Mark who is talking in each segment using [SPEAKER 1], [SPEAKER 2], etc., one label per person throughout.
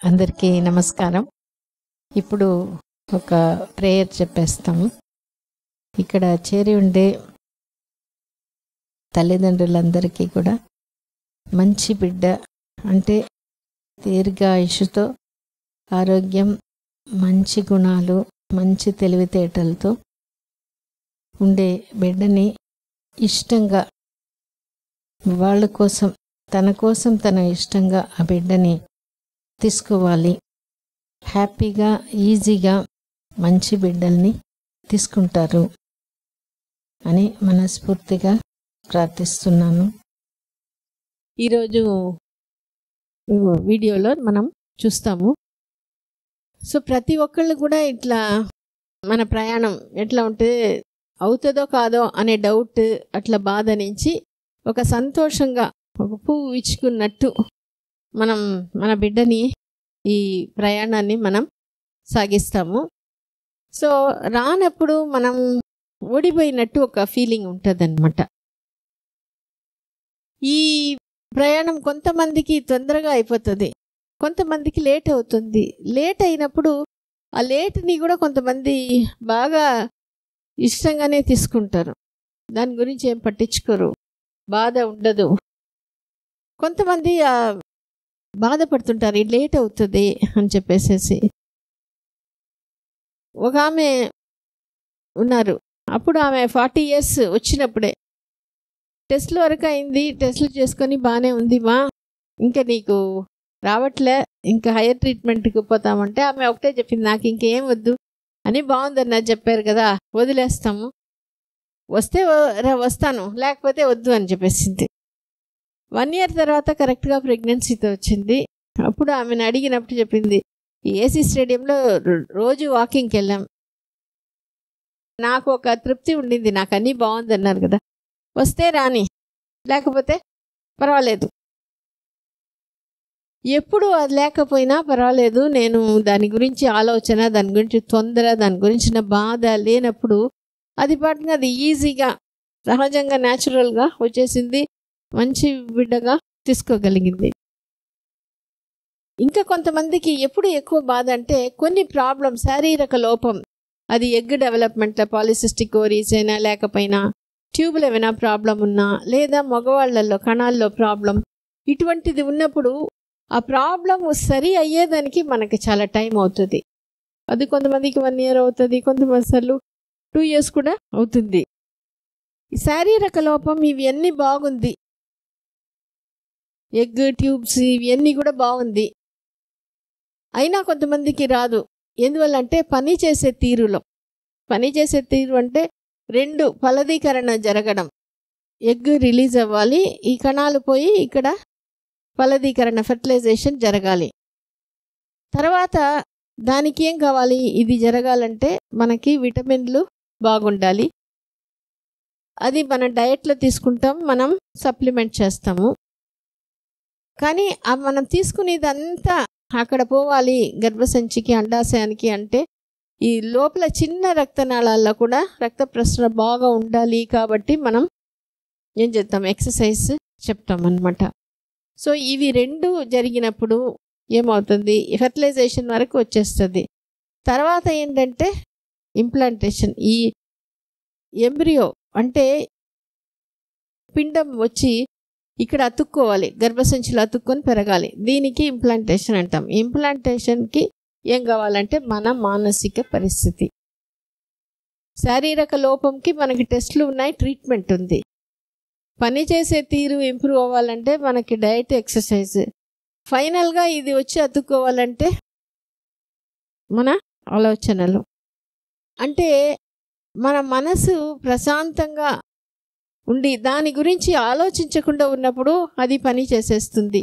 [SPEAKER 1] అందరికీ నమస్కారం. ఇప్పుడు ఒక ప్రేయర్ చెప్పేస్తాము. ఇక్కడ చేరి ఉండే తల్లిదండ్రులందరికీ కూడా మంచి బిడ్డ అంటే దీర్ఘాయుషుతో, ఆరోగ్యం, మంచి గుణాలు, మంచి తెలివితేటలతో ఉండే బిడ్డని ఇష్టంగా వాళ్ళ కోసం, తన కోసం తన ఇష్టంగా ఆ బిడ్డని తీసుకోవాలి. హ్యాపీగా, ఈజీగా మంచి బిడ్డల్ని తీసుకుంటారు అని మనస్ఫూర్తిగా ప్రార్థిస్తున్నాను. ఈరోజు వీడియోలో మనం చూస్తాము. సో ప్రతి ఒక్కళ్ళు కూడా ఇట్లా మన ప్రయాణం ఎట్లా ఉంటే అవుతుందో కాదో అనే డౌట్, అట్లా బాధ నుంచి ఒక సంతోషంగా ఒక పువ్వు ఇచ్చుకున్నట్టు మనం మన బిడ్డని ఈ ప్రయాణాన్ని మనం సాగిస్తాము. సో రానప్పుడు మనం ఓడిపోయినట్టు ఒక ఫీలింగ్ ఉంటుందన్నమాట. ఈ ప్రయాణం కొంతమందికి తొందరగా అయిపోతుంది, కొంతమందికి లేట్ అవుతుంది. లేట్ అయినప్పుడు ఆ లేట్ని కూడా కొంతమంది బాగా ఇష్టంగానే తీసుకుంటారు, దాని గురించి ఏం పట్టించుకోరు, బాధ ఉండదు. కొంతమంది బాధపడుతుంటారు ఇది లేట్ అవుతుంది అని చెప్పేసేసి. ఒక ఆమె ఉన్నారు, అప్పుడు ఆమె 40 years వచ్చినప్పుడే టెస్ట్లు వరకు అయింది, టెస్ట్లు చేసుకొని బాగానే ఉంది మా, ఇంకా నీకు రావట్లే, ఇంకా హైయర్ ట్రీట్మెంట్కి పోతామంటే ఆమె ఒకటే చెప్పింది, నాకు ఇంకేం వద్దు అని. బాగుందన్న చెప్పారు కదా, వదిలేస్తాము, వస్తే వస్తాను లేకపోతే వద్దు అని చెప్పేసింది. 1 year తర్వాత కరెక్ట్గా ప్రెగ్నెన్సీతో వచ్చింది. అప్పుడు ఆమెను అడిగినప్పుడు చెప్పింది, ఏసీ స్టేడియంలో రోజు వాకింగ్కి వెళ్ళాం, నాకు ఒక తృప్తి ఉండింది, నాకు అన్నీ బాగుంది అన్నారు కదా, వస్తే రాని లేకపోతే పర్వాలేదు, ఎప్పుడు అది లేకపోయినా పర్వాలేదు, నేను దాని గురించి ఆలోచన, దాని గురించి తొందర, దాని గురించిన బాధ లేనప్పుడు అది పాటుగా అది ఈజీగా సహజంగా న్యాచురల్గా వచ్చేసింది, మంచి బిడ్డగా తీసుకోగలిగింది. ఇంకా కొంతమందికి ఎప్పుడు ఎక్కువ బాధ అంటే కొన్ని ప్రాబ్లం, శారీరక లోపం, అది ఎగ్ డెవలప్మెంట్లో పాలిసిస్టిక్ ఓవరీస్ అయినా, లేకపోయినా ట్యూబ్లో ఏమైనా ప్రాబ్లం ఉన్నా, లేదా మగవాళ్ళల్లో కణాల్లో ప్రాబ్లం, ఇటువంటిది ఉన్నప్పుడు ఆ ప్రాబ్లం సరి అయ్యేదానికి మనకి చాలా టైం అవుతుంది. అది కొంతమందికి 1 year అవుతుంది, కొంతమంది సార్లు 2 years కూడా అవుతుంది. శారీరక లోపం ఇవన్నీ బాగుంది, ఎగ్ ట్యూబ్స్ ఇవన్నీ కూడా బాగుంది, అయినా కొంతమందికి రాదు. ఎందువల్ల అంటే పని చేసే తీరులో, పని చేసే తీరు అంటే 2 ఫలదీకరణ జరగడం, ఎగ్ రిలీజ్ అవ్వాలి, ఈ కణాలు పోయి ఇక్కడ ఫలదీకరణ ఫెర్టిలైజేషన్ జరగాలి. తర్వాత దానికి ఏం కావాలి, ఇది జరగాలంటే మనకి విటమిన్లు బాగుండాలి. అది మన డయట్లో తీసుకుంటాం, మనం సప్లిమెంట్ చేస్తాము. కానీ మనం తీసుకునేదంతా అక్కడ పోవాలి గర్భసంచికి, అండాశయానికి, అంటే ఈ లోపల చిన్న రక్తనాళాల్లో కూడా రక్త ప్రసరణ బాగా ఉండాలి. కాబట్టి మనం ఏం చేస్తాం, ఎక్సర్సైజ్ చెప్తాం అన్నమాట. సో ఇవి 2 జరిగినప్పుడు ఏమవుతుంది, ఫెర్టిలైజేషన్ వరకు వచ్చేస్తుంది. తర్వాత ఏంటంటే ఇంప్లాంటేషన్, ఈ ఎంబ్రియో అంటే పిండం వచ్చి ఇక్కడ అతుక్కోవాలి, గర్భసంచిలో అతుక్కొని పెరగాలి, దీనికి ఇంప్లాంటేషన్ అంటాం. ఇంప్లాంటేషన్కి ఏం కావాలంటే మన మానసిక పరిస్థితి, శారీరక లోపంకి మనకి టెస్టులు ఉన్నాయి, ట్రీట్మెంట్ ఉంది. పని చేసే తీరు ఇంప్రూవ్ అవ్వాలంటే మనకి డయట్, ఎక్సర్సైజ్. ఫైనల్గా ఇది వచ్చి అతుక్కోవాలంటే మన ఆలోచనలు, అంటే మన మనసు ప్రశాంతంగా ఉండి దాని గురించి ఆలోచించకుండా ఉన్నప్పుడు అది పని చేసేస్తుంది.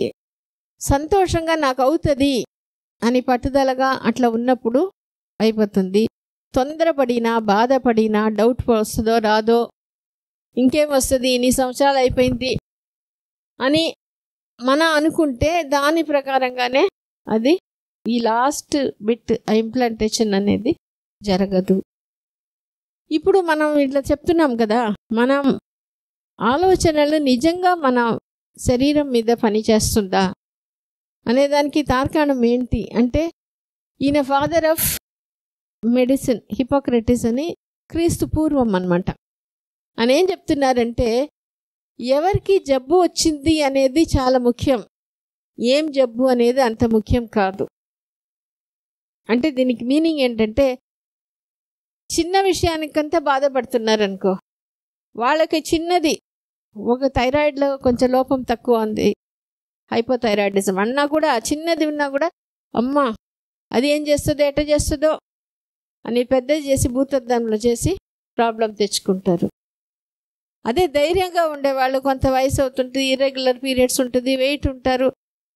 [SPEAKER 1] సంతోషంగా నాకు అవుతుంది అని పట్టుదలగా అట్లా ఉన్నప్పుడు అయిపోతుంది. తొందరపడినా, బాధపడినా, డౌట్ వస్తుందో రాదో, ఇంకేం వస్తుంది, ఇన్ని సంవత్సరాలు అయిపోయింది అని అనుకుంటే దాని ప్రకారంగానే అది ఈ లాస్ట్ బిట్ ఇంప్లాంటేషన్ అనేది జరగదు. ఇప్పుడు మనం ఇట్లా చెప్తున్నాం కదా, మనం ఆలోచనలు నిజంగా మన శరీరం మీద పనిచేస్తుందా, అనేదానికి తార్కాణం ఏంటి అంటే ఈయన ఫాదర్ ఆఫ్ మెడిసిన్ హిపోక్రటిస్ అని క్రీస్తు పూర్వం అన్నమాట. అని ఏం చెప్తున్నారంటే ఎవరికి జబ్బు వచ్చింది అనేది చాలా ముఖ్యం, ఏం జబ్బు అనేది అంత ముఖ్యం కాదు. అంటే దీనికి మీనింగ్ ఏంటంటే చిన్న విషయానికంతా బాధపడుతున్నారనుకో, వాళ్ళకి చిన్నది ఒక థైరాయిడ్లో కొంచెం లోపం తక్కువ ఉంది, హైపోథైరాయిడిజం అన్నా కూడా చిన్నది ఉన్నా కూడా అమ్మా అది ఏం చేస్తుందో ఎట్ట చేస్తుందో అని పెద్దది చేసి భూతద్దంలో చేసి ప్రాబ్లం తెచ్చుకుంటారు. అదే ధైర్యంగా ఉండేవాళ్ళు కొంత వయసు అవుతుంటుంది, ఇర్రెగ్యులర్ పీరియడ్స్ ఉంటుంది, వెయిట్ ఉంటారు,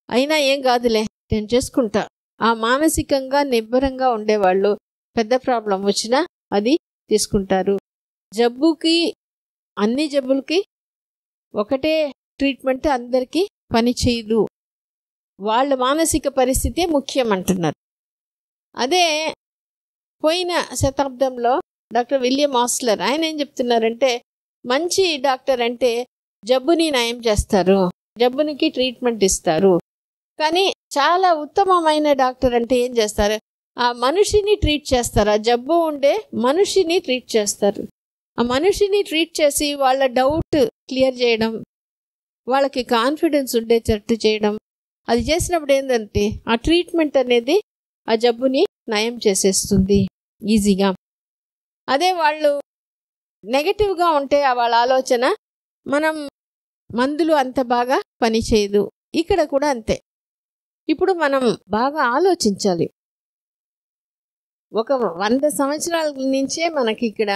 [SPEAKER 1] అయినా ఏం కాదులే నేను చేసుకుంటా, ఆ మానసికంగా నిబ్బరంగా ఉండేవాళ్ళు పెద్ద ప్రాబ్లం వచ్చినా అది తీసుకుంటారు. జబ్బుకి అన్ని జబ్బులకి ఒకటే ట్రీట్మెంట్ అందరికీ పని చేయదు, వాళ్ళ మానసిక పరిస్థితే ముఖ్యం అంటున్నారు. అదే పోయిన శతాబ్దంలో డాక్టర్ విలియం ఆస్లర్ ఆయన ఏం చెప్తున్నారంటే మంచి డాక్టర్ అంటే జబ్బుని నయం చేస్తారు, జబ్బునికి ట్రీట్మెంట్ ఇస్తారు, కానీ చాలా ఉత్తమమైన డాక్టర్ అంటే ఏం చేస్తారు, ఆ మనిషిని ట్రీట్ చేస్తారు, ఆ జబ్బు ఉండే మనిషిని ట్రీట్ చేస్తారు. ఆ మనిషిని ట్రీట్ చేసి వాళ్ళ డౌట్ క్లియర్ చేయడం, వాళ్ళకి కాన్ఫిడెన్స్ ఉండేటట్టు చేయడం, అది చేసినప్పుడు ఏంటంటే ఆ ట్రీట్మెంట్ అనేది ఆ జబ్బుని నయం చేసేస్తుంది ఈజీగా. అదే వాళ్ళు నెగటివ్గా ఉంటే వాళ్ళ ఆలోచన మనం మందులు అంత బాగా పనిచేయదు. ఇక్కడ కూడా అంతే. ఇప్పుడు మనం బాగా ఆలోచించాలి. ఒక 100 సంవత్సరాల నుంచే మనకి ఇక్కడ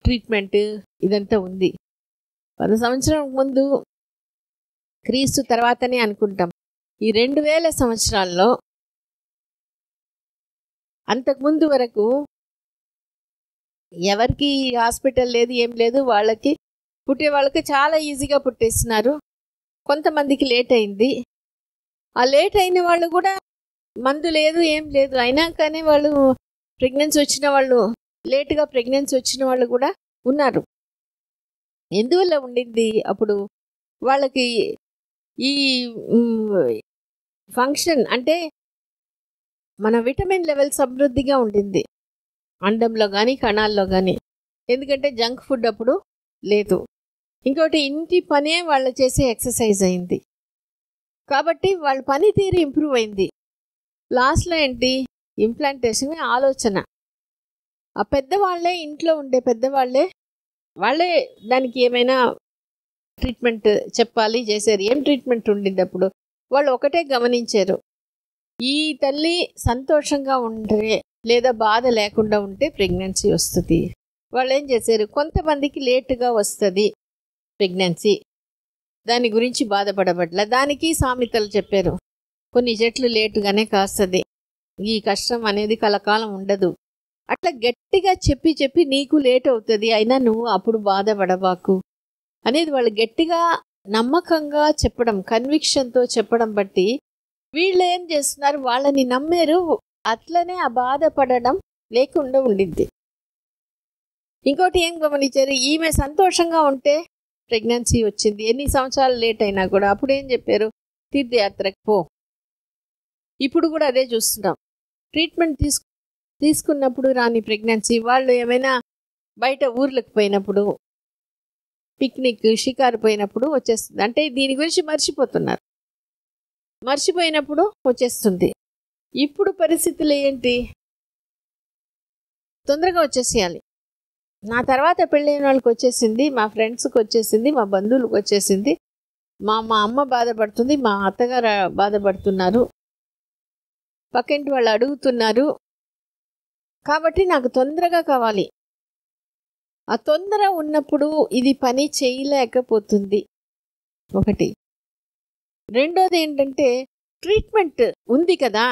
[SPEAKER 1] ట్రీట్మెంట్ ఇదంతా ఉంది. 100 సంవత్సరాల ముందు క్రీస్తు తర్వాతనే అనుకుంటాం. ఈ 2000 సంవత్సరాల్లో అంతకుముందు వరకు ఎవరికి హాస్పిటల్ లేదు, ఏం లేదు, వాళ్ళకి పుట్టే వాళ్ళకి చాలా ఈజీగా పుట్టేస్తున్నారు. కొంతమందికి లేట్ అయింది. ఆ లేట్ అయిన వాళ్ళు కూడా మందు లేదు, ఏం లేదు, అయినా కానీ వాళ్ళు ప్రెగ్నెన్సీ వచ్చిన వాళ్ళు, లేటుగా ప్రెగ్నెన్సీ వచ్చిన వాళ్ళు కూడా ఉన్నారు. ఎందువల్ల ఉండింది? అప్పుడు వాళ్ళకి ఈ ఫంక్షన్ అంటే మన విటమిన్ లెవెల్ సమృద్ధిగా ఉండింది అండంలో కానీ కణాల్లో కానీ, ఎందుకంటే జంక్ ఫుడ్ అప్పుడు లేదు. ఇంకోటి ఇంటి పనే వాళ్ళు చేసే ఎక్సర్సైజ్ అయింది కాబట్టి వాళ్ళ పనితీరు ఇంప్రూవ్ అయింది. లాస్ట్లో ఏంటి? ఇంప్లాంటేషన్ ఆలోచన. ఆ పెద్దవాళ్ళే ఇంట్లో ఉండే పెద్దవాళ్ళే వాళ్ళే దానికి ఏమైనా ట్రీట్మెంట్ చెప్పాలి చేశారు. ఏం ట్రీట్మెంట్ ఉండింది అప్పుడు? వాళ్ళు ఒకటే గమనించారు, ఈ తల్లి సంతోషంగా ఉంటే లేదా బాధ లేకుండా ఉంటే ప్రెగ్నెన్సీ వస్తుంది. వాళ్ళు ఏం చేశారు, కొంతమందికి లేటుగా వస్తుంది ప్రెగ్నెన్సీ, దాని గురించి బాధపడబట్ల దానికి సామెతలు చెప్పారు. కొన్ని చెట్లు లేటుగానే కాస్తుంది, ఈ కష్టం అనేది కలకాలం ఉండదు. అట్లా గట్టిగా చెప్పి చెప్పి నీకు లేట్ అవుతుంది అయినా నువ్వు అప్పుడు బాధపడబాకు అనేది వాళ్ళు గట్టిగా నమ్మకంగా చెప్పడం, కన్విక్షన్తో చెప్పడం బట్టి వీళ్ళు ఏం చేస్తున్నారు, వాళ్ళని నమ్మారు. అట్లనే ఆ బాధపడడం లేకుండా ఉండింది. ఇంకోటి ఏం గమనించారు, ఈమె సంతోషంగా ఉంటే ప్రెగ్నెన్సీ వచ్చింది, ఎన్ని సంవత్సరాలు లేట్ అయినా కూడా. అప్పుడు ఏం చెప్పారు, తీర్థయాత్రకు పో. ఇప్పుడు కూడా అదే చూస్తున్నాం. ట్రీట్మెంట్ తీసుకున్నప్పుడు రాని ప్రెగ్నెన్సీ, వాళ్ళు ఏమైనా బయట ఊర్లకు పోయినప్పుడు, పిక్నిక్ షికారు పోయినప్పుడు వచ్చేస్తుంది. అంటే దీని గురించి మర్చిపోతున్నారు, మర్చిపోయినప్పుడు వచ్చేస్తుంది. ఇప్పుడు పరిస్థితులు ఏంటి, తొందరగా వచ్చేసేయాలి. నా తర్వాత పెళ్ళైన వాళ్ళకి వచ్చేసింది, మా ఫ్రెండ్స్కి వచ్చేసింది, మా బంధువులకు వచ్చేసింది, మా అమ్మ బాధపడుతుంది, మా అత్తగారు బాధపడుతున్నారు, పక్కింటి వాళ్ళు అడుగుతున్నారు, కాబట్టి నాకు తొందరగా కావాలి. ఆ తొందర ఉన్నప్పుడు ఇది పని చేయలేకపోతుంది ఒకటి. రెండోది ఏంటంటే ట్రీట్మెంట్ ఉంది కదా,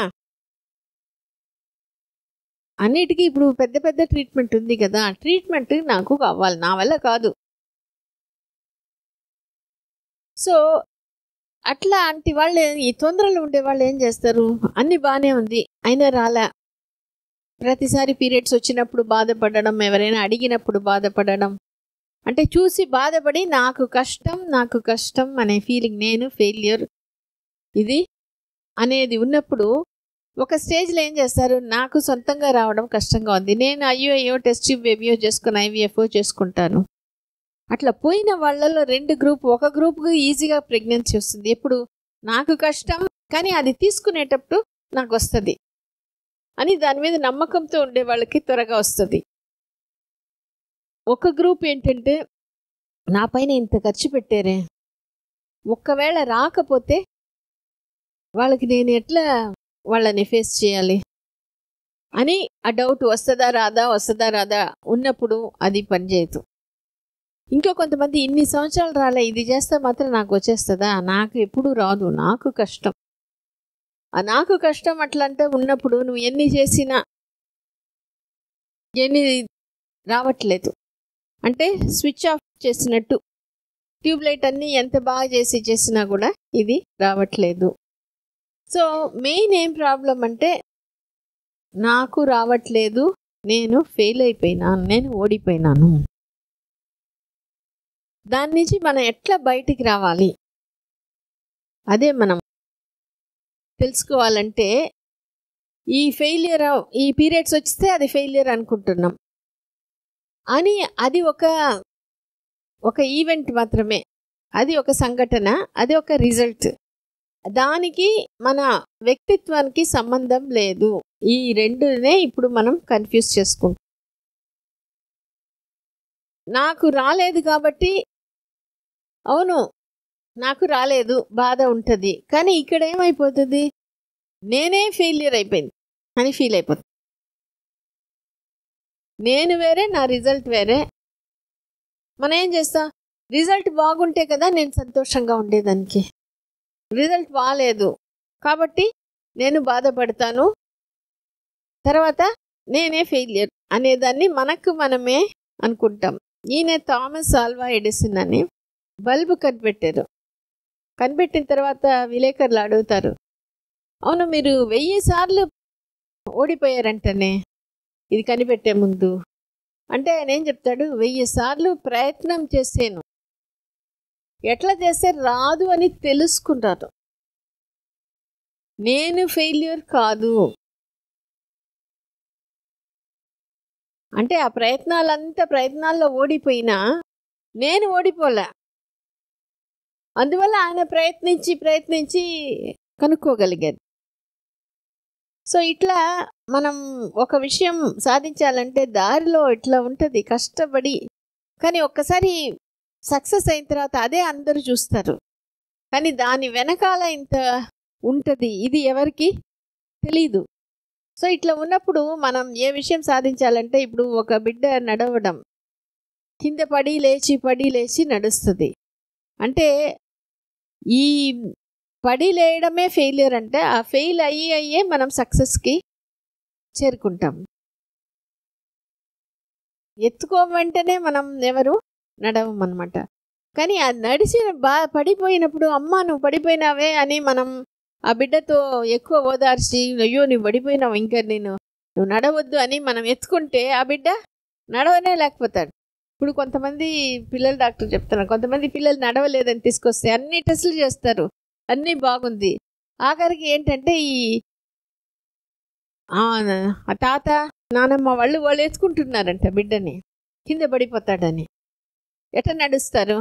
[SPEAKER 1] అన్నిటికీ ఇప్పుడు పెద్ద పెద్ద ట్రీట్మెంట్ ఉంది కదా, ట్రీట్మెంట్ నాకు కావాలి, నా వల్ల కాదు. సో అట్లాంటి వాళ్ళు, ఈ తొందరలో ఉండే వాళ్ళు ఏం చేస్తారు, అన్నీ బాగానే ఉంది అయినా రాలే, ప్రతిసారి పీరియడ్స్ వచ్చినప్పుడు బాధపడడం, ఎవరైనా అడిగినప్పుడు బాధపడడం, అంటే చూసి బాధపడి నాకు కష్టం అనే ఫీలింగ్, నేను ఫెయిల్యూర్, ఇది అనేది ఉన్నప్పుడు ఒక స్టేజ్లో ఏం చేస్తారు, నాకు సొంతంగా రావడం కష్టంగా ఉంది, నేను అయ్యో టెస్ట్ ట్యూబ్ ఏవియో చేసుకుని ఐవీఎఫ్ఓ చేసుకుంటాను. అట్లా పోయిన వాళ్ళలో 2 గ్రూప్, ఒక గ్రూప్కి ఈజీగా ప్రెగ్నెన్సీ వస్తుంది. ఎప్పుడు నాకు కష్టం కానీ అది తీసుకునేటప్పుడు నాకు వస్తుంది అని దాని మీద నమ్మకంతో ఉండే వాళ్ళకి త్వరగా వస్తుంది. ఒక గ్రూప్ ఏంటంటే నా పైన ఇంత ఖర్చు పెట్టారే, ఒక్కవేళ రాకపోతే వాళ్ళకి నేను ఎట్లా వాళ్ళని ఫేస్ చేయాలి అని ఆ డౌట్ వస్తుందా రాదా ఉన్నప్పుడు అది పనిచేయదు. ఇంకో కొంతమంది ఇన్ని సంవత్సరాలు రాలే, ఇది చేస్తే మాత్రం నాకు వచ్చేస్తుందా, నాకు ఎప్పుడు రాదు, నాకు కష్టం. ఆ నాకు కష్టం అట్లంటే ఉన్నప్పుడు నువ్వు ఎన్ని చేసినా ఎన్ని రావట్లేదు అంటే స్విచ్ ఆఫ్ చేసినట్టు, ట్యూబ్లైట్ అన్నీ ఎంత బాగా చేసినా కూడా ఇది రావట్లేదు. సో మెయిన్ ఏం ప్రాబ్లం అంటే నాకు రావట్లేదు, నేను ఫెయిల్ అయిపోయినాను, నేను ఓడిపోయినాను. దాని నుంచి మనం ఎట్లా బయటికి రావాలి అదే మనం తెలుసుకోవాలంటే, ఈ ఫెయిలియర్ ఈ పీరియడ్స్ వస్తే అది ఫెయిలియర్ అనుకుంటున్నాం అని, అది ఒక ఈవెంట్ మాత్రమే, అది ఒక సంఘటన, అది ఒక రిజల్ట్. దానికి మన వ్యక్తిత్వానికి సంబంధం లేదు. ఈ రెండునే ఇప్పుడు మనం కన్ఫ్యూజ్ చేసుకుంటాం. నాకు రాలేదు కాబట్టి అవును నాకు రాలేదు బాధ ఉంటుంది, కానీ ఇక్కడ ఏమైపోతుంది, నేనే ఫెయిలియర్ అయిపోయింది అని ఫీల్ అయిపోతుంది. నేను వేరే, నా రిజల్ట్ వేరే. మనం ఏం చేస్తాం, రిజల్ట్ బాగుంటే కదా నేను సంతోషంగా ఉండేదానికి, రిజల్ట్ బాగాలేదు కాబట్టి నేను బాధపడతాను, తర్వాత నేనే ఫెయిలియర్ అనేదాన్ని మనకు మనమే అనుకుంటాం. ఈయన థామస్ ఆల్వా ఎడిసన్ అని బల్బు కనిపెట్టారు. కనిపెట్టిన తర్వాత విలేకరులు అడుగుతారు, అవును మీరు 1000 సార్లు ఓడిపోయారంటనే ఇది కనిపెట్టే ముందు అంటే, ఆయన ఏం చెప్తాడు, 1000 సార్లు ప్రయత్నం చేశాను, ఎట్లా చేస్తే రాదు అని తెలుసుకుంటారు, నేను ఫెయిల్యూర్ కాదు అంటే. ఆ ప్రయత్నాల్లో ఓడిపోయినా నేను ఓడిపోలే, అందువల్ల ఆయన ప్రయత్నించి కనుక్కోగలిగారు. సో ఇట్లా మనం ఒక విషయం సాధించాలంటే దారిలో ఇట్లా ఉంటుంది కష్టపడి, కానీ ఒక్కసారి సక్సెస్ అయిన తర్వాత అదే అందరూ చూస్తారు, కానీ దాని వెనకాల ఇంత ఉంటుంది, ఇది ఎవరికి తెలీదు. సో ఇట్లా ఉన్నప్పుడు మనం ఏ విషయం సాధించాలంటే, ఇప్పుడు ఒక బిడ్డ నడవడం కింద పడి లేచి నడుస్తుంది అంటే, ఈ పడి లేయడమే ఫెయిలియర్ అంటే, ఆ ఫెయిల్ అయ్యే మనం సక్సెస్కి చేరుకుంటాం. ఎత్తుకోమంటేనే మనం ఎవరు నడవమన్నమాట. కానీ ఆ నడిచిన పడిపోయినప్పుడు అమ్మ నువ్వు పడిపోయినావే అని మనం ఆ బిడ్డతో ఎక్కువ ఓదార్చి, అయ్యో నువ్వు పడిపోయినావు ఇంకా నువ్వు నడవద్దు అని మనం ఎత్తుకుంటే ఆ బిడ్డ నడవనే లేకపోతాడు. ఇప్పుడు కొంతమంది పిల్లలు డాక్టర్ చెప్తున్నారు, కొంతమంది పిల్లలు నడవలేదని తీసుకొస్తే అన్ని టెస్టులు చేస్తారు, అన్నీ బాగుంది, ఆఖరికి ఏంటంటే ఆ తాత నానమ్మ వాళ్ళు ఎత్తుకుంటున్నారంట బిడ్డని, కింద పడిపోతాడని. ఎట్లా నడుస్తారు,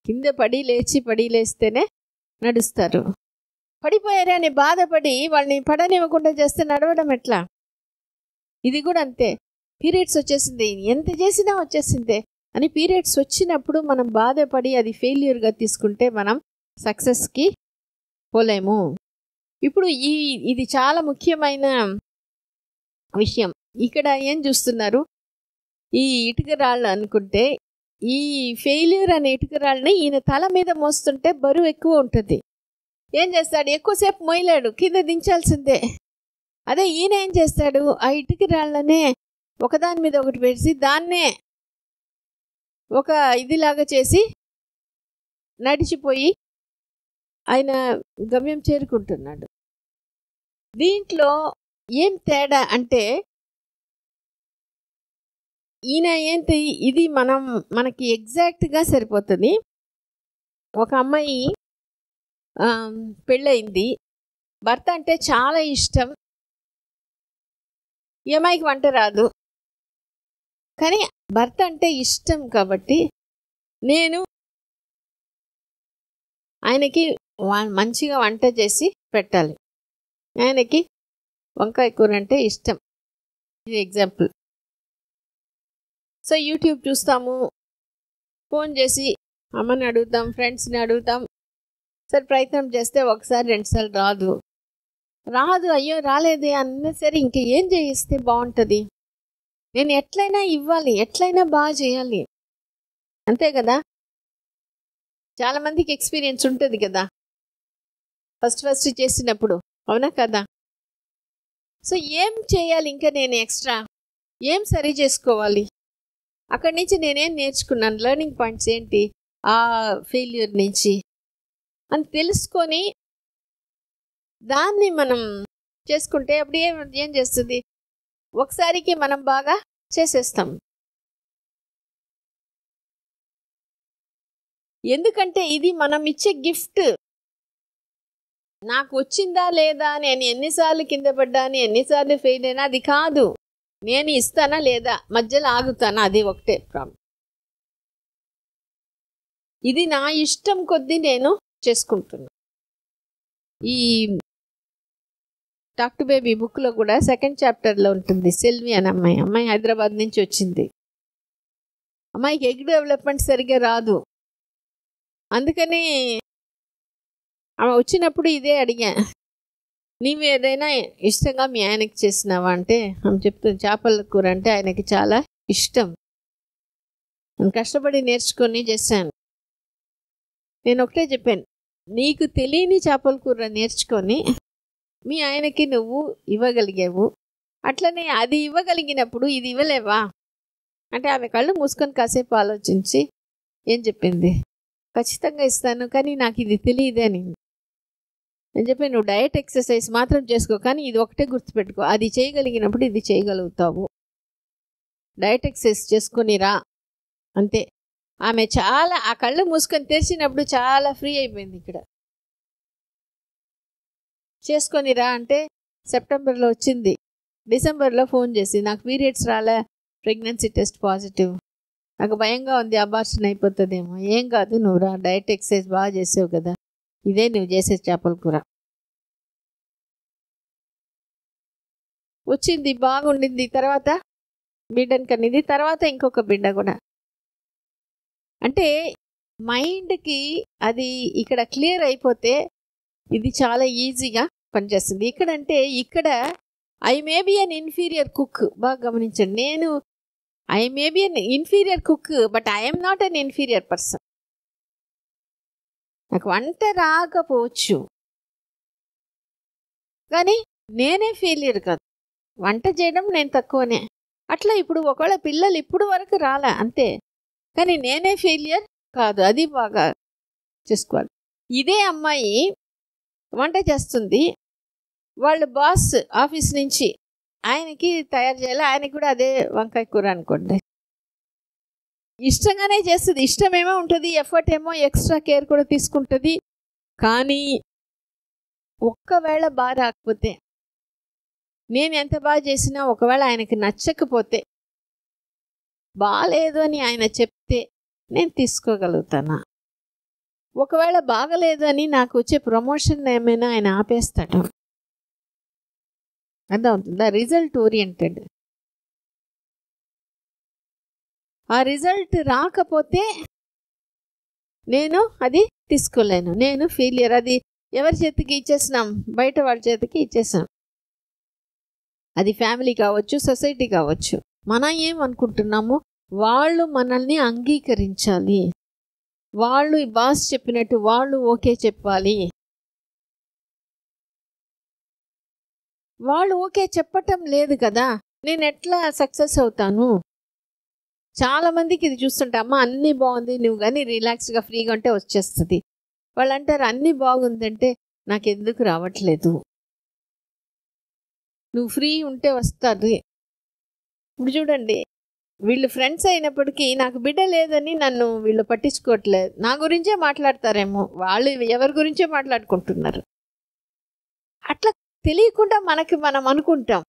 [SPEAKER 1] కింద పడి లేస్తేనే నడుస్తారు. పడిపోయారే అని బాధపడి వాళ్ళని పడనివ్వకుండా చేస్తే నడవడం ఎట్లా? ఇది కూడా అంతే, పీరియడ్స్ వచ్చేసింది, ఎంత చేసినా వచ్చేసిందే అని పీరియడ్స్ వచ్చినప్పుడు మనం బాధపడి అది ఫెయిల్యూర్గా తీసుకుంటే మనం సక్సెస్కి పోలేము. ఇప్పుడు ఇది చాలా ముఖ్యమైన విషయం. ఇక్కడ ఏం చూస్తున్నారు, ఈ ఇటుక రాళ్ళు అనుకుంటే ఈ ఫెయిల్యూర్ అనే ఇటుక రాళ్ళని ఈయన తల మీద మోస్తుంటే బరువు ఎక్కువ ఉంటుంది. ఏం చేస్తాడు, ఎక్కువసేపు మోయలేడు, కింద దించాల్సిందే. అదే ఈయన ఏం చేస్తాడు, ఆ ఇటుక రాళ్ళనే ఒకదాని మీద ఒకటి పెట్టి దాన్నే ఒక ఇదిలాగా చేసి నడిచిపోయి ఆయన గమ్యం చేరుకుంటున్నాడు. దీంట్లో ఏం తేడా అంటే, ఈయన ఏంటి, ఇది మనకి ఎగ్జాక్ట్గా సరిపోతుంది. ఒక అమ్మాయి పెళ్ళయింది, భర్త అంటే చాలా ఇష్టం. ఈ అమ్మాయికి వంట రాదు, కానీ భర్త అంటే ఇష్టం కాబట్టి నేను ఆయనకి మంచిగా వంట చేసి పెట్టాలి. ఆయనకి వంకాయ కూర అంటే ఇష్టం. ఇది ఎగ్జాంపుల్. సో యూట్యూబ్ చూస్తాము, ఫోన్ చేసి అమ్మని అడుగుతాం, ఫ్రెండ్స్ని అడుగుతాం. సరే ప్రయత్నం చేస్తే ఒకసారి రెండుసార్లు రాదు, అయ్యో రాలేదే అన్న సరే ఇంకా ఏం చేయిస్తే బాగుంటుంది, నేను ఎట్లయినా ఇవ్వాలి, ఎట్లయినా బాగా చేయాలి, అంతే కదా. చాలామందికి ఎక్స్పీరియన్స్ ఉంటుంది కదా ఫస్ట్ చేసినప్పుడు, అవునా కదా. సో ఏం చేయాలి ఇంకా నేను ఎక్స్ట్రా, ఏం సరి చేసుకోవాలి, అక్కడి నుంచి నేనేం నేర్చుకున్నాను, లెర్నింగ్ పాయింట్స్ ఏంటి ఆ ఫెయిల్యూర్ నుంచి అని తెలుసుకొని దాన్ని మనం చేసుకుంటే అప్పుడు ఏం చేస్తుంది, ఒకసారికి మనం బాగా చేసేస్తాం. ఎందుకంటే ఇది మనం ఇచ్చే గిఫ్ట్. నాకు వచ్చిందా లేదా, నేను ఎన్నిసార్లు కింద పడ్డాను, ఎన్నిసార్లు ఫెయిల్ అయినా అది కాదు, నేను ఇస్తానా లేదా, మధ్యలో ఆగుతానా, అది ఒకటే ప్రాబ్లం. ఇది నా ఇష్టం కొద్దీ నేను చేసుకుంటున్నా. ఈ టాక్ టు బేబీ బుక్లో కూడా 2nd చాప్టర్లో ఉంటుంది. సెల్వి అని అమ్మాయి హైదరాబాద్ నుంచి వచ్చింది. అమ్మాయికి ఎగ్ డెవలప్మెంట్ సరిగ్గా రాదు. అందుకని ఆమె వచ్చినప్పుడు ఇదే అడిగా, నీవు ఏదైనా ఇష్టంగా మీ ఆయనకి చేసినావా అంటే ఆమె చెప్తుంది చేపల కూర అంటే ఆయనకి చాలా ఇష్టం, నేను కష్టపడి నేర్చుకొని చేశాను. నేను ఒకటే చెప్పాను, నీకు తెలియని చేపల కూర నేర్చుకొని మీ ఆయనకి నువ్వు ఇవ్వగలిగావు, అట్లనే అది ఇవ్వగలిగినప్పుడు ఇది ఇవ్వలేవా అంటే ఆమె కళ్ళు మూసుకొని కాసేపు ఆలోచించి ఏం చెప్పింది, ఖచ్చితంగా ఇస్తాను కానీ నాకు ఇది తెలియదు అని. నేను చెప్పి నువ్వు డయట్ ఎక్సర్సైజ్ మాత్రం చేసుకో, కానీ ఇది ఒకటే గుర్తుపెట్టుకో, అది చేయగలిగినప్పుడు ఇది చేయగలుగుతావు, డయట్ ఎక్సర్సైజ్ చేసుకొని రా అంతే. ఆమె చాలా ఆ కళ్ళు మూసుకొని తెరిచినప్పుడు చాలా ఫ్రీ అయిపోయింది. ఇక్కడ చేసుకొని రా అంటే సెప్టెంబర్లో వచ్చింది, డిసెంబర్లో ఫోన్ చేసి నాకు పీరియడ్స్ రాలే, ప్రెగ్నెన్సీ టెస్ట్ పాజిటివ్, నాకు భయంగా ఉంది, అబార్షన్ అయిపోతుందేమో. ఏం కాదు, నువ్వు రా, డయట్ ఎక్సర్సైజ్ బాగా చేసావు కదా, ఇదే నువ్వు చేసే చేపల కూర. వచ్చింది, బాగుండింది. తర్వాత బిడ్డని కనిది, తర్వాత ఇంకొక బిడ్డ కూడా. అంటే మైండ్కి అది ఇక్కడ క్లియర్ అయిపోతే ఇది చాలా ఈజీగా పనిచేస్తుంది. ఇక్కడ I may be an inferior cook, బాగా గమనించండి. నేను I may be an inferior cook but I'm not an inferior person. నాకు వంట రాకపోవచ్చు కానీ నేనే ఫెయిలియర్ కాదు, వంట చేయడం నేను తక్కువనే. అట్లా ఇప్పుడు ఒకవేళ పిల్లలు ఇప్పుడు వరకు రాలే అంతే, కానీ నేనే ఫెయిలియర్ కాదు, అది బాగా చేసుకోవాలి. ఇదే అమ్మాయి వంట చేస్తుంది, వాళ్ళు బాస్ ఆఫీస్ నుంచి ఆయనకి తయారు చేయాలి, ఆయనకి కూడా అదే వంకాయ కూర అనుకోండి, ఇష్టంగానే చేస్తుంది. ఇష్టమేమో ఉంటుంది, ఎఫర్ట్ ఏమో ఎక్స్ట్రా కేర్ కూడా తీసుకుంటుంది. కానీ ఒక్కవేళ బాగా రాకపోతే, నేను ఎంత బాగా చేసినా ఒకవేళ ఆయనకి నచ్చకపోతే, బాగాలేదు అని ఆయన చెప్తే నేను తీసుకోగలుగుతానా? ఒకవేళ బాగలేదు అని నాకు వచ్చే ప్రమోషన్ ఏమైనా ఆయన ఆపేస్తాడు. అర్థమవుతుందా? Result oriented. ఆ రిజల్ట్ రాకపోతే నేను అది తీసుకోలేను, నేను ఫెయిలియర్. అది ఎవరి చేతికి ఇచ్చేసినాం, బయట వాళ్ళ చేతికి ఇచ్చేసాం. అది ఫ్యామిలీ కావచ్చు, సొసైటీ కావచ్చు. మనం ఏమనుకుంటున్నాము, వాళ్ళు మనల్ని అంగీకరించాలి, వాళ్ళు బాస్ చెప్పినట్టు వాళ్ళు ఓకే చెప్పాలి. వాళ్ళు ఓకే చెప్పటం లేదు కదా, నేను ఎట్లా సక్సెస్ అవుతాను? చాలామందికి ఇది చూస్తుంటే, అమ్మ అన్నీ బాగుంది, నువ్వు కానీ రిలాక్స్డ్గా ఫ్రీగా ఉంటే వచ్చేస్తుంది. వాళ్ళు అంటారు అన్నీ బాగుందంటే నాకు ఎందుకు రావట్లేదు, నువ్వు ఫ్రీ ఉంటే వస్తుంది. ఇప్పుడు చూడండి, వీళ్ళు ఫ్రెండ్స్ అయినప్పటికీ నాకు బిడ్డ లేదని నన్ను వీళ్ళు పట్టించుకోవట్లేదు, నా గురించే మాట్లాడతారేమో, వాళ్ళు ఎవరి గురించే మాట్లాడుకుంటున్నారు. అట్లా తెలియకుండా మనం అనుకుంటాం.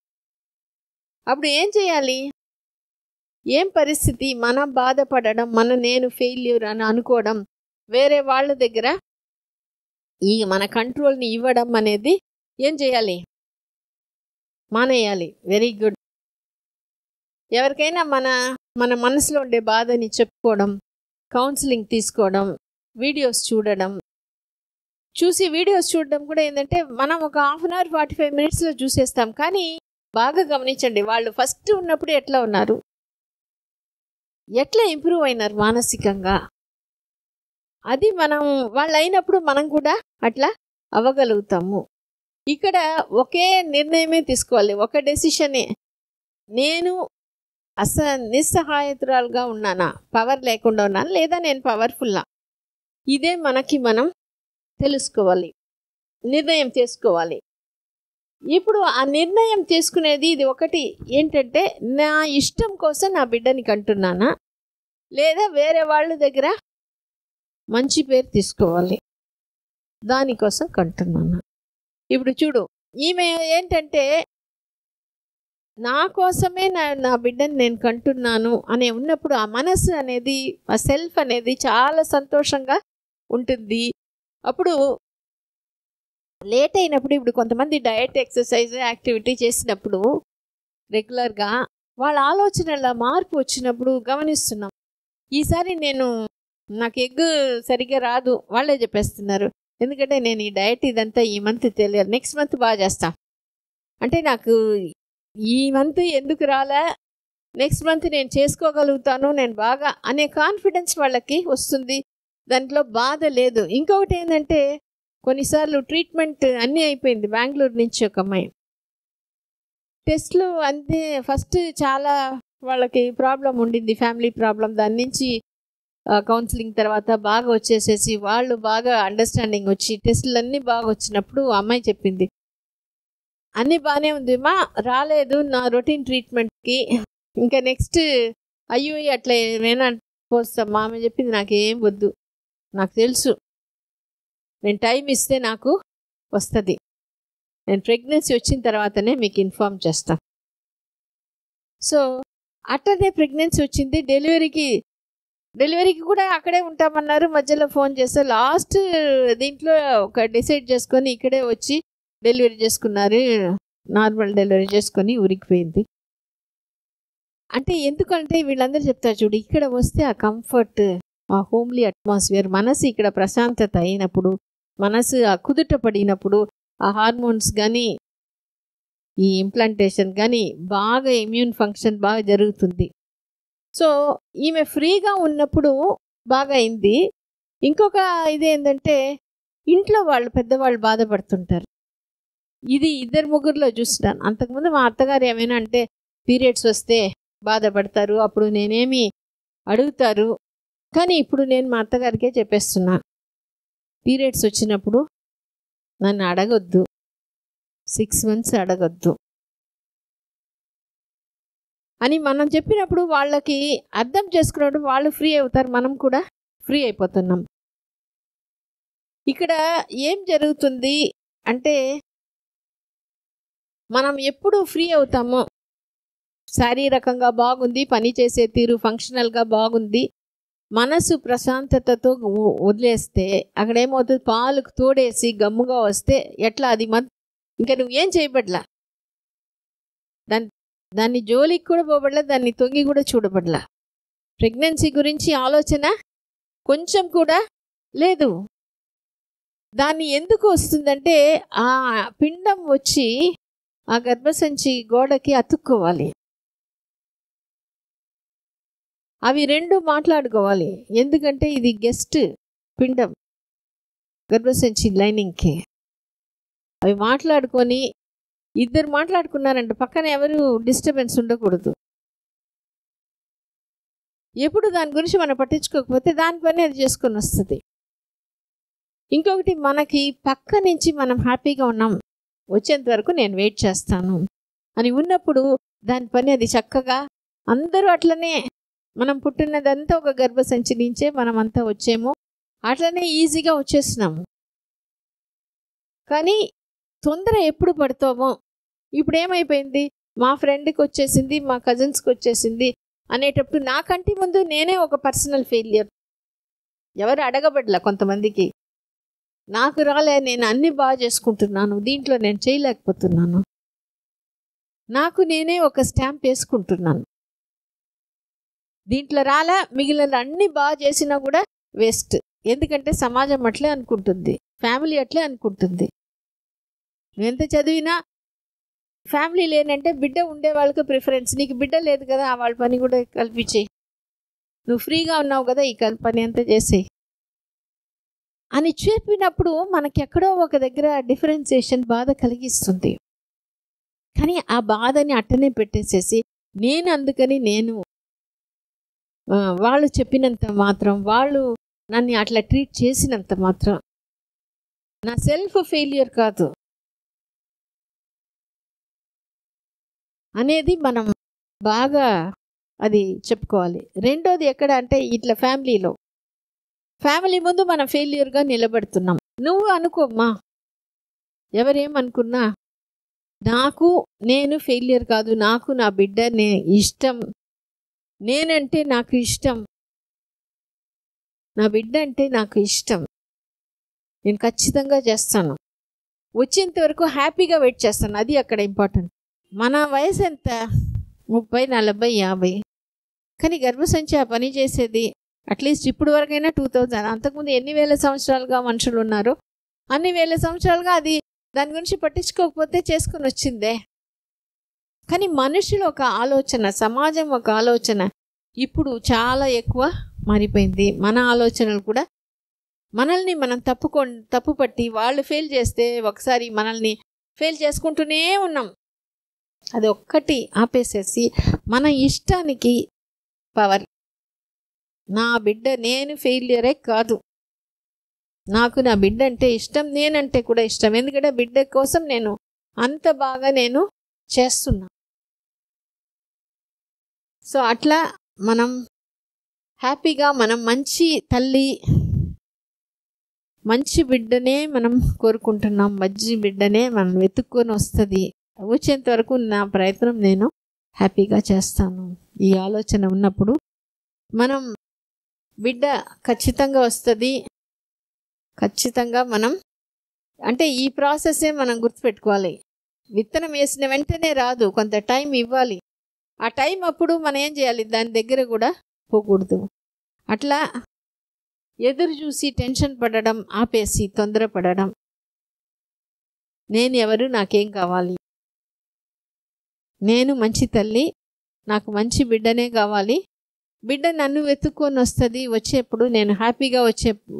[SPEAKER 1] అప్పుడు ఏం చేయాలి? ఏం పరిస్థితి? మనం బాధపడడం, నేను ఫెయిల్యూర్ అని అనుకోవడం, వేరే వాళ్ళ దగ్గర మన కంట్రోల్ని ఇవ్వడం అనేది ఏం చేయాలి? మానేయాలి. Very good. ఎవరికైనా మన మనసులో ఉండే బాధని చెప్పుకోవడం, కౌన్సిలింగ్ తీసుకోవడం, వీడియోస్ చూడడం కూడా ఏంటంటే మనం ఒక 1/2 అవర్ 45 మినిట్స్లో చూసేస్తాం. కానీ బాగా గమనించండి, వాళ్ళు ఫస్ట్ ఉన్నప్పుడు ఎట్లా ఉన్నారు, ఎట్లా ఇంప్రూవ్ అయినారు మానసికంగా, అది వాళ్ళు అయినప్పుడు మనం కూడా అట్లా అవ్వగలుగుతాము. ఇక్కడ ఒకే నిర్ణయమే తీసుకోవాలి, ఒక డెసిషనే. నేను నిస్సహాయతురాలుగా ఉన్నానా, పవర్ లేకుండా ఉన్నానా, లేదా నేను పవర్ఫుల్లా? ఇదే మనం తెలుసుకోవాలి, నిర్ణయం చేసుకోవాలి. ఇప్పుడు ఆ నిర్ణయం తీసుకునేది ఇది ఒకటి ఏంటంటే, నా ఇష్టం కోసం నా బిడ్డని కంటున్నానా, లేదా వేరే వాళ్ళ దగ్గర మంచి పేరు తీసుకోవాలి దానికోసం కంటున్నానా? ఇప్పుడు చూడు, ఈమె ఏంటంటే నా కోసమే నా బిడ్డని నేను కంటున్నాను అనే ఉన్నప్పుడు ఆ మనసు అనేది, ఆ సెల్ఫ్ అనేది చాలా సంతోషంగా ఉంటుంది. అప్పుడు లేట్ అయినప్పుడు, ఇప్పుడు కొంతమంది డయట్, ఎక్సర్సైజ్, యాక్టివిటీ చేసినప్పుడు రెగ్యులర్గా వాళ్ళ ఆలోచనల మార్పు వచ్చినప్పుడు గమనిస్తున్నాం. ఈసారి నాకు ఎగ్ సరిగ్గా రాదు, వాళ్ళే చెప్పేస్తున్నారు. ఎందుకంటే నేను ఈ డయట్ ఇదంతా ఈ మంత్ తెలియదు, నెక్స్ట్ మంత్ బాగా చేస్తా అంటే, నాకు ఈ మంత్ ఎందుకు రాలే, నెక్స్ట్ మంత్ నేను చేసుకోగలుగుతాను, నేను బాగా అనే కాన్ఫిడెన్స్ వాళ్ళకి వస్తుంది. దాంట్లో బాధ లేదు. ఇంకొకటి ఏంటంటే, కొన్నిసార్లు ట్రీట్మెంట్ అన్నీ అయిపోయింది. బెంగళూరు నుంచి ఒక అమ్మాయి టెస్ట్లు అంతే, ఫస్ట్ చాలా వాళ్ళకి ప్రాబ్లం ఉండింది, ఫ్యామిలీ ప్రాబ్లం. దాని నుంచి కౌన్సిలింగ్ తర్వాత బాగా వచ్చేసేసి వాళ్ళు బాగా అండర్స్టాండింగ్ వచ్చి టెస్టులు అన్నీ బాగా వచ్చినప్పుడు అమ్మాయి చెప్పింది, అన్నీ బాగానే ఉంది మా, రాలేదు నా రొటీన్ ట్రీట్మెంట్కి, ఇంకా నెక్స్ట్ అయ్యో అట్లా ఏమైనా పోస్తాం. ఆమె చెప్పింది, నాకేం వద్దు, నాకు తెలుసు నేను టైం ఇస్తే నాకు వస్తుంది, నేను ప్రెగ్నెన్సీ వచ్చిన తర్వాతనే మీకు ఇన్ఫార్మ్ చేస్తాను. సో అట్లనే ప్రెగ్నెన్సీ వచ్చింది. డెలివరీకి కూడా అక్కడే ఉంటామన్నారు. మధ్యలో ఫోన్ చేస్తే లాస్ట్ దీంట్లో ఒక డిసైడ్ చేసుకొని ఇక్కడే వచ్చి డెలివరీ చేసుకున్నారు. నార్మల్ డెలివరీ చేసుకొని ఊరికిపోయింది. అంటే ఎందుకంటే వీళ్ళందరూ చెప్తారు చూడు, ఇక్కడ వస్తే ఆ కంఫర్ట్, ఆ హోమ్లీ అట్మాస్ఫియర్, మనసు ఇక్కడ ప్రశాంతత అయినప్పుడు, మనసు ఆ కుదుట పడినప్పుడు, ఆ హార్మోన్స్ కానీ ఈ ఇంప్లాంటేషన్ కానీ బాగా ఇమ్యూన్ ఫంక్షన్ బాగా జరుగుతుంది. సో ఈమె ఫ్రీగా ఉన్నప్పుడు బాగా అయింది. ఇంకొక ఇదేంటంటే, ఇంట్లో వాళ్ళు పెద్దవాళ్ళు బాధపడుతుంటారు. ఇది 2-3లో చూస్తున్నాను. అంతకుముందు మా అత్తగారు ఏమైనా అంటే పీరియడ్స్ వస్తే బాధపడతారు, అప్పుడు నేనేమి అడుగుతారు. కానీ ఇప్పుడు నేను మా అత్తగారికే చెప్పేస్తున్నా, పీరియడ్స్ వచ్చినప్పుడు నన్ను అడగొద్దు, 6 months అడగొద్దు అని మనం చెప్పినప్పుడు వాళ్ళకి అర్థం చేసుకున్నప్పుడు వాళ్ళు ఫ్రీ అవుతారు, మనం కూడా ఫ్రీ అయిపోతున్నాం. ఇక్కడ ఏం జరుగుతుంది అంటే, మనం ఎప్పుడు ఫ్రీ అవుతామో, శారీరకంగా బాగుంది, పని చేసే తీరు ఫంక్షనల్గా బాగుంది, మనసు ప్రశాంతతతో వదిలేస్తే అక్కడ ఏమవుతుంది, పాలకు తోడేసి గమ్ముగా వస్తే ఎట్లా అది ఇంకా నువ్వేం చేయబడలా, దాన్ని జోలికి కూడా పోబడలా, దాన్ని తొంగి కూడా చూడబడలా. ప్రెగ్నెన్సీ గురించి ఆలోచన కొంచెం కూడా లేదు. దాన్ని ఎందుకు వస్తుందంటే, ఆ పిండం వచ్చి ఆ గర్భసంచి గోడకి అతుక్కోవాలి, అవి 2 మాట్లాడుకోవాలి. ఎందుకంటే ఇది గెస్ట్ పిండం గర్భసంచి లైనింగ్కి, అవి మాట్లాడుకొని, ఇద్దరు మాట్లాడుకున్నారంటే పక్కన ఎవరు డిస్టర్బెన్స్ ఉండకూడదు. ఎప్పుడు దాని గురించి మనం పట్టించుకోకపోతే దాని పని అది చేసుకొని వస్తుంది. ఇంకొకటి, మనకి పక్క నుంచి మనం హ్యాపీగా ఉన్నాం, వచ్చేంత వరకు నేను వెయిట్ చేస్తాను అని ఉన్నప్పుడు దాని పని అది చక్కగా, అందరూ అట్లనే, మనం పుట్టినదంతా ఒక గర్భసంచి నుంచే మనం అంతా వచ్చేమో, అట్లనే ఈజీగా వచ్చేస్తున్నాము. కానీ తొందర ఎప్పుడు పడతామో, ఇప్పుడు ఏమైపోయింది, మా ఫ్రెండ్కి వచ్చేసింది, మా కజిన్స్కి వచ్చేసింది అనేటప్పుడు నా కంటి ముందు నేనే ఒక పర్సనల్ ఫెయిలియర్. ఎవరు అడగబడలా కొంతమందికి, నాకు రాలే, నేను అన్ని బాగా చేసుకుంటున్నాను, దీంట్లో నేను చేయలేకపోతున్నాను, నాకు నేనే ఒక స్టాంప్ వేసుకుంటున్నాను. దీంట్లో రాలా, మిగిలిన అన్ని బాగా చేసినా కూడా వేస్ట్. ఎందుకంటే సమాజం అట్లే అనుకుంటుంది, ఫ్యామిలీ అట్లే అనుకుంటుంది. నువ్వు ఎంత చదివినా ఫ్యామిలీ లేనంటే బిడ్డ ఉండే వాళ్ళకి ప్రిఫరెన్స్. నీకు బిడ్డ లేదు కదా, వాళ్ళ పని కూడా కల్పించేయి, నువ్వు ఫ్రీగా ఉన్నావు కదా, ఈ పని అంతా చేసేయి అని చెప్పినప్పుడు మనకి ఎక్కడో ఒక దగ్గర డిఫరెన్సియేషన్ బాధ కలిగిస్తుంది. కానీ ఆ బాధని అట్టనే పెట్టేసేసి నేను అందుకని నేను వాళ్ళు చెప్పినంత మాత్రం, వాళ్ళు నన్ను అట్లా ట్రీట్ చేసినంత మాత్రం నా సెల్ఫ్ ఫెయిల్యూర్ కాదు అనేది మనం బాగా అది చెప్పుకోవాలి. రెండోది ఎక్కడ అంటే ఇట్లా ఫ్యామిలీ ముందు మనం ఫెయిల్యూర్గా నిలబడుతున్నాం. నువ్వు అనుకోమ్మా, ఎవరేమనుకున్నా నాకు నేను ఫెయిల్యూర్ కాదు, నాకు నా బిడ్డ ఇష్టం, నేనంటే నాకు ఇష్టం, నా బిడ్డ అంటే నాకు ఇష్టం, నేను ఖచ్చితంగా చేస్తాను, వచ్చేంత వరకు హ్యాపీగా వెయిట్ చేస్తాను. అది అక్కడ ఇంపార్టెంట్. మన వయసు ఎంత, 30, 40, 50, కానీ గర్భసంచి ఆ పని చేసేది అట్లీస్ట్ ఇప్పుడు వరకైనా 2000. అంతకుముందు ఎన్ని వేల సంవత్సరాలుగా మనుషులు ఉన్నారో అన్ని వేల సంవత్సరాలుగా అది దాని గురించి పట్టించుకోకపోతే చేసుకుని వచ్చిందే. కానీ మనుషులు ఒక ఆలోచన, సమాజం ఒక ఆలోచన ఇప్పుడు చాలా ఎక్కువ మారిపోయింది. మన ఆలోచనలు కూడా మనల్ని మనం తప్పుపట్టి వాళ్ళు ఫెయిల్ చేస్తే ఒకసారి మనల్ని ఫెయిల్ చేసుకుంటూనే ఉన్నాం. అది ఒక్కటి ఆపేసేసి మన ఇష్టానికి పవర్. నా బిడ్డ నేను ఫెయిల్యూరే కాదు, నాకు నా బిడ్డ అంటే ఇష్టం, నేనంటే కూడా ఇష్టం, ఎందుకంటే బిడ్డ కోసం నేను అంత బాగా నేను చేస్తున్నా. సో అట్లా మనం హ్యాపీగా, మనం మంచి తల్లి, మంచి బిడ్డనే మనం కోరుకుంటున్నాం, మంచి బిడ్డనే మనం వెతుక్కొని వస్తుంది. వచ్చేంత వరకు నా ప్రయత్నం నేను హ్యాపీగా చేస్తాను. ఈ ఆలోచన ఉన్నప్పుడు మనం బిడ్డ ఖచ్చితంగా వస్తుంది. ఖచ్చితంగా మనం అంటే ఈ ప్రాసెస్సే మనం గుర్తుపెట్టుకోవాలి. విత్తనం వేసిన వెంటనే రాదు, కొంత టైం ఇవ్వాలి. ఆ టైం అప్పుడు మనం ఏం చేయాలి, దాని దగ్గర కూడా పోకూడదు. అట్లా ఎదురు చూసి టెన్షన్ పడడం ఆపేసి తొందరపడడం, నేను ఎవరు, నాకేం కావాలి, నేను మంచి తల్లి, నాకు మంచి బిడ్డనే కావాలి, బిడ్డ నన్ను వెతుక్కొని వస్తుంది, వచ్చేప్పుడు నేను హ్యాపీగా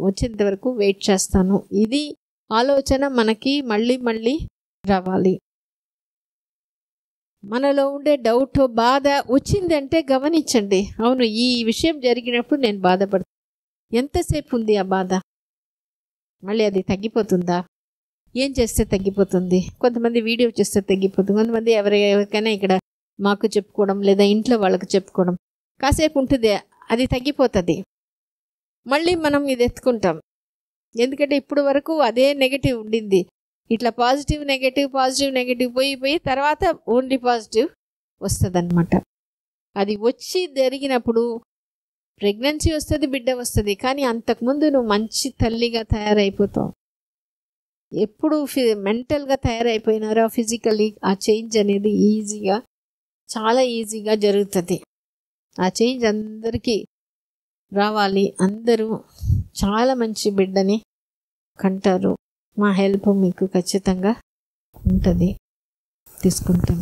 [SPEAKER 1] వచ్చేంత వరకు వెయిట్ చేస్తాను. ఇది ఆలోచన మనకి మళ్ళీ మళ్ళీ రావాలి. మనలో ఉండే డౌట్, బాధ వచ్చిందంటే గమనించండి. అవును, ఈ విషయం జరిగినప్పుడు నేను బాధపడుతాను, ఎంతసేపు ఉంది ఆ బాధ, మళ్ళీ అది తగ్గిపోతుందా, ఏం చేస్తే తగ్గిపోతుంది. కొంతమంది వీడియో చేస్తే తగ్గిపోతుంది, కొంతమంది ఎవరికైనా ఇక్కడ మాకు చెప్పుకోవడం లేదా ఇంట్లో వాళ్ళకి చెప్పుకోవడం, కాసేపు ఉంటుంది, అది తగ్గిపోతుంది. మళ్ళీ మనం ఇది ఎత్తుకుంటాం, ఎందుకంటే ఇప్పుడు వరకు అదే నెగటివ్ ఉండింది. ఇట్లా పాజిటివ్ నెగటివ్ పోయి తర్వాత ఓన్లీ పాజిటివ్ వస్తుంది అన్నమాట. అది వచ్చి జరిగినప్పుడు ప్రెగ్నెన్సీ వస్తుంది, బిడ్డ వస్తుంది, కానీ అంతకుముందు నువ్వు మంచి తల్లిగా తయారైపోతావు. ఎప్పుడు మెంటల్గా తయారైపోయినారో ఫిజికల్లీ ఆ చేంజ్ అనేది ఈజీగా, చాలా ఈజీగా జరుగుతుంది. ఆ చేంజ్ అందరికీ రావాలి, అందరూ చాలా మంచి బిడ్డని కంటారు. మా హెల్ప్ మీకు ఖచ్చితంగా ఉంటుంది, తీసుకుంటాం.